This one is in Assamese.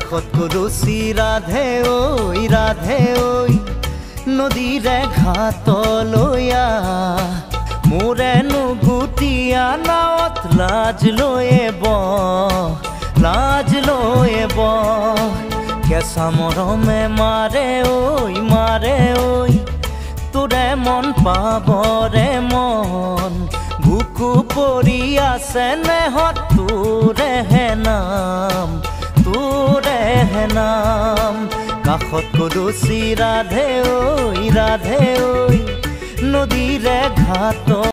কাষত কলচি ৰাধে ঐ নদীৰে ঘাটলৈ মোৰেনো গুটিয়া নাৱত লাজ লৈয়ে কেঁচা মৰমে মাৰে ঐ তোৰে মন পাবৰে মন বুকু পৰি আছে নেহত তোৰেহে নাম কাষত কলচি ৰাধে ঐ নদীৰে ঘাট